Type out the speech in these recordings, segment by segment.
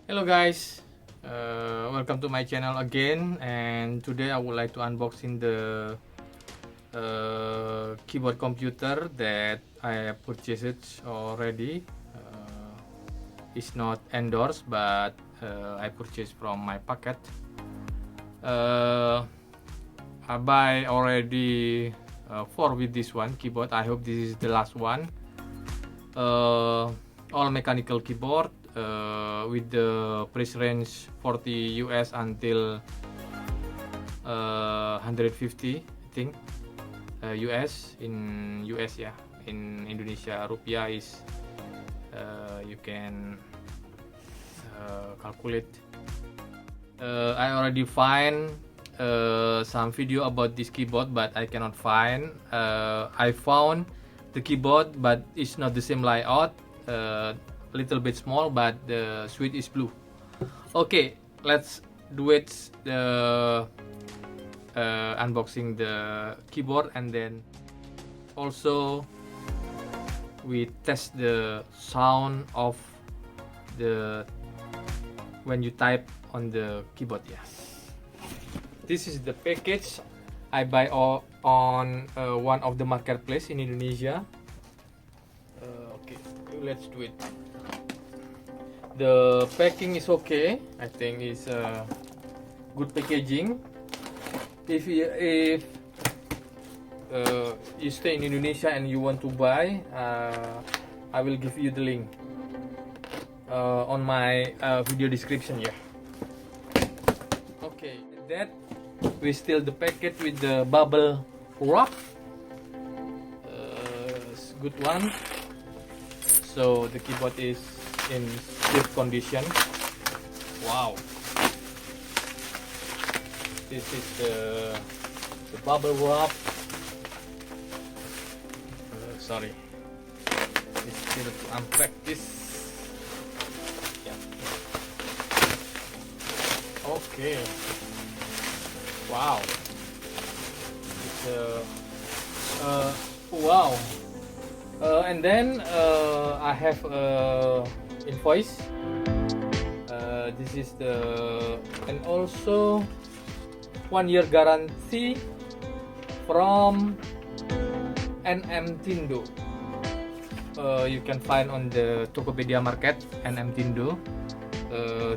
Hello guys, welcome to my channel again, and today I would like to unboxing the keyboard computer that I have purchased already. It's not endorsed, but I purchased from my pocket. I buy already 4 with this one keyboard. I hope this is the last one. All mechanical keyboard with the price range 40 US until 150 I think US. In US, yeah. In Indonesia rupiah is you can calculate. I already find some video about this keyboard, but I cannot find. I found the keyboard, but it's not the same layout. Little bit small, but the switch is blue. Okay, let's do it. Unboxing the keyboard, and then also we test the sound of the when you type on the keyboard. Yeah, this is the package I buy on one of the marketplace in Indonesia. Okay, let's do it. The packing is okay. I think it's good packaging. If you stay in Indonesia and you want to buy, I will give you the link on my video description. Yeah. Okay, that we still the packet with the bubble wrap. It's good one. So the keyboard is in stiff condition. Wow, this is the bubble wrap. Sorry, it's still to unpack this. Yeah. Okay. Wow. It's wow. And then I have invoice. This is the, and also 1-year guarantee from Tindo. You can find on the Tokopedia Market Tindo.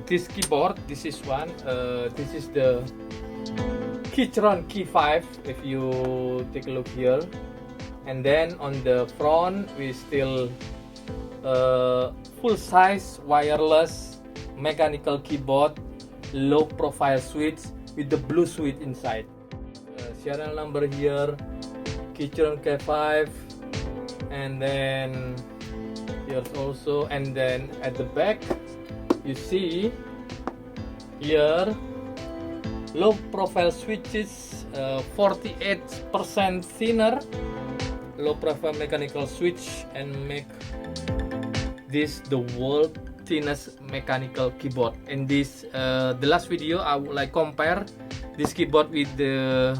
This keyboard, this is one. This is the Keychron Key 5. If you take a look here, and then on the front we still full size wireless mechanical keyboard, low profile switch with the blue switch inside. Serial number here, Keychron K5, and then here's also, and then at the back you see here low profile switches, 48% thinner low profile mechanical switch, and make this the world thinnest mechanical keyboard. In this the last video I would like compare this keyboard with the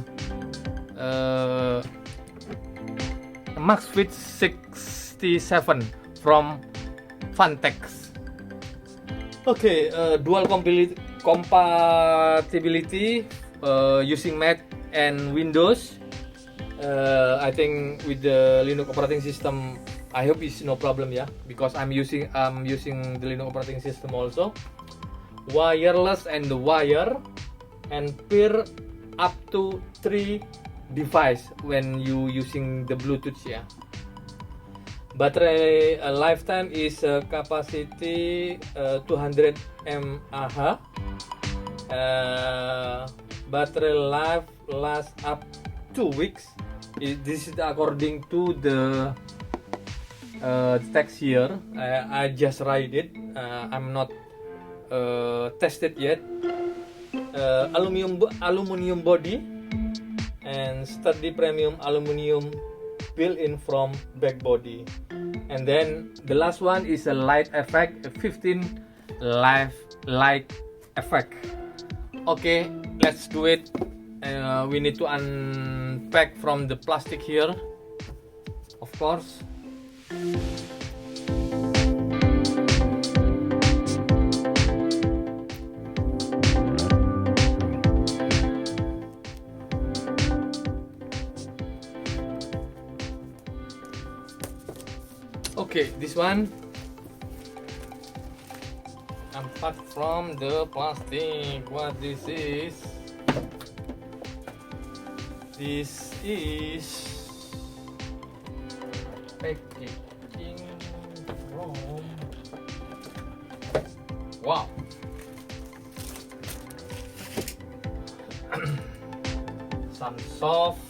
Maxfit 67 from Fantex. Okay, dual compatibility using Mac and Windows. I think with the Linux operating system, I hope it's no problem, yeah, because I'm using the Linux operating system also. Wireless and the wire, and pair up to 3 device when you using the Bluetooth, yeah. Battery lifetime is capacity 200 mAh. Battery life lasts up 2 weeks. This is according to the text here. I just write it. I'm not tested yet. Aluminium body and sturdy premium aluminium built-in from back body. And then the last one is a light effect, a 15 light effect. Okay, let's do it. We need to unpack from the plastic here, of course. Okay, this one apart from the plastic, what this is packaging from, wow, some soft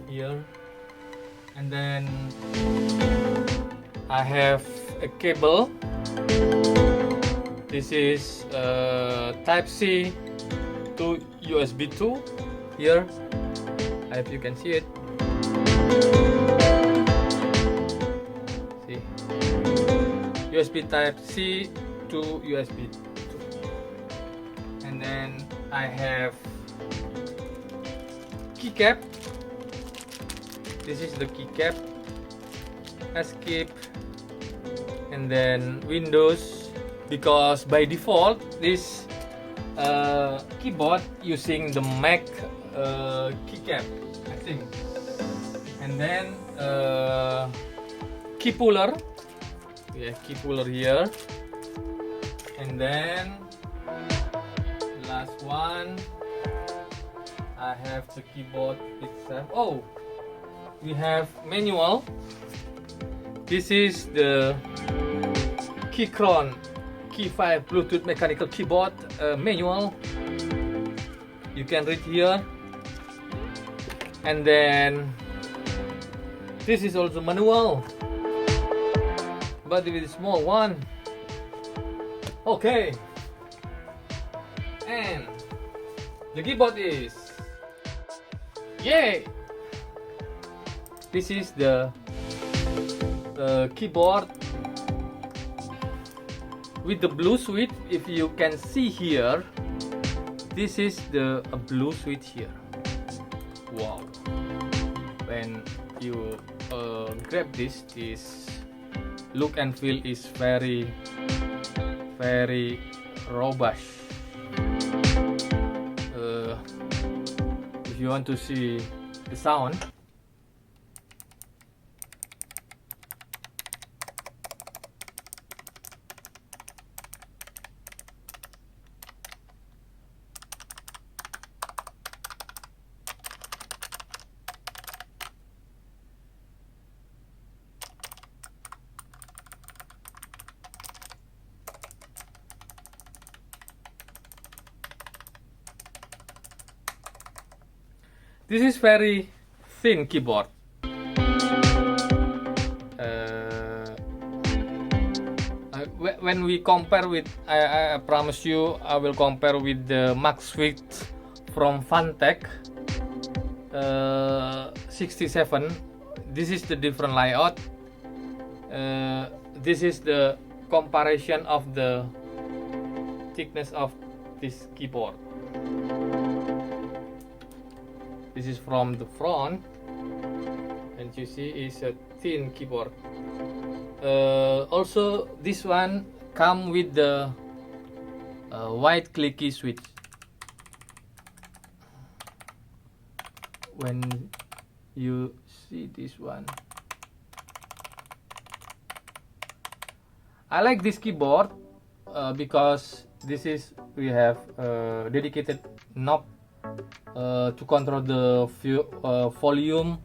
here, and then I have a cable. This is Type C to USB 2 here. I hope you can see it. See, USB Type C to USB 2, and then I have keycap. This is the keycap, escape, and then Windows, because by default this keyboard using the Mac keycap, I think. And then key puller, yeah, key puller here. And then last one, I have the keyboard itself. Oh, we have manual. This is the Keychron Key 5 Bluetooth mechanical keyboard manual. You can read here. And then this is also manual, but with a small one. Okay, and the keyboard is, yay! This is the keyboard with the blue switch. If you can see here, this is the blue switch here. Wow, when you grab this look and feel is very robust. If you want to see the sound, this is very thin keyboard. When we compare with, I promise you, I will compare with the Maxfit from Fantech 67. This is the different layout. This is the comparison of the thickness of this keyboard. This is from the front, and you see is a thin keyboard. Also, this one come with the white clicky switch. When you see this one, I like this keyboard because this is, we have dedicated knob to control the volume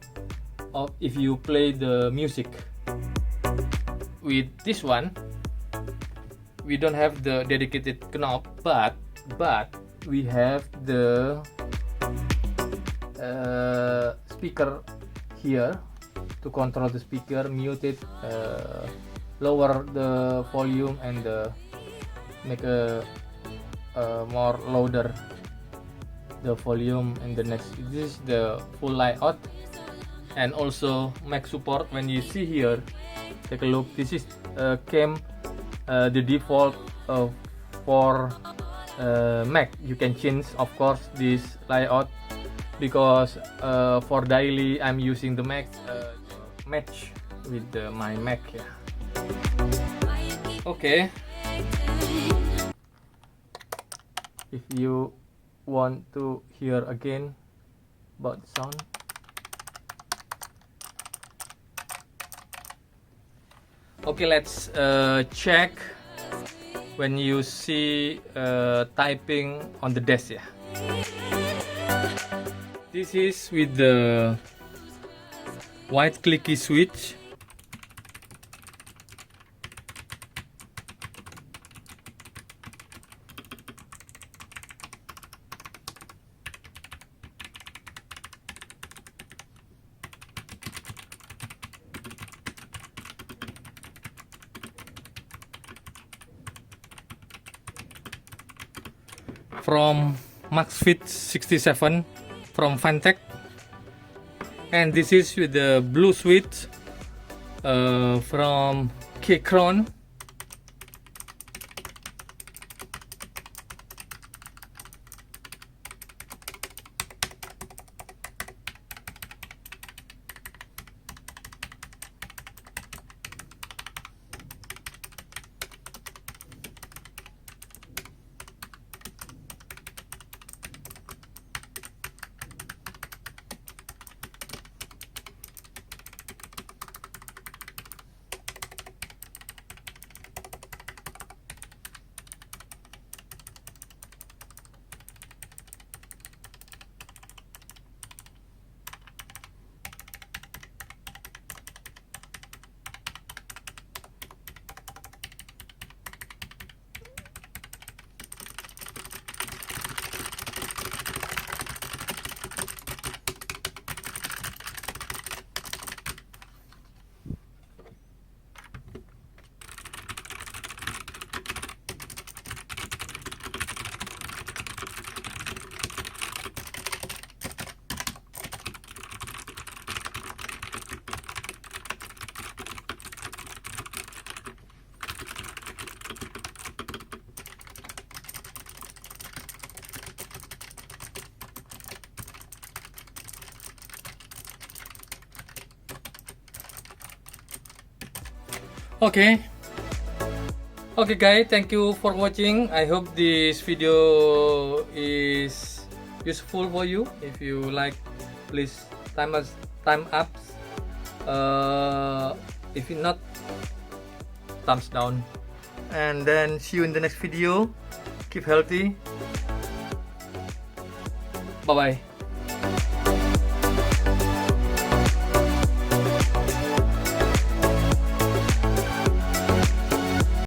of if you play the music. With this one, we don't have the dedicated knob, but we have the speaker here to control the speaker, mute it, lower the volume, and make a more louder the volume. And the next, this is the full layout, and also Mac support. When you see here, take a look, this is came the default for Mac. You can change, of course, this layout, because for daily I'm using the Mac match with my Mac, yeah. Okay, if you want to hear again about the sound, Okay, let's check when you see typing on the desk. Yeah, this is with the white clicky switch. From Maxfit 67 from Fantech, and this is with the blue switch from Keychron. Okay guys, thank you for watching. I hope this video is useful for you. If you like, please time up. If you not, thumbs down. And then see you in the next video. Keep healthy. Bye bye.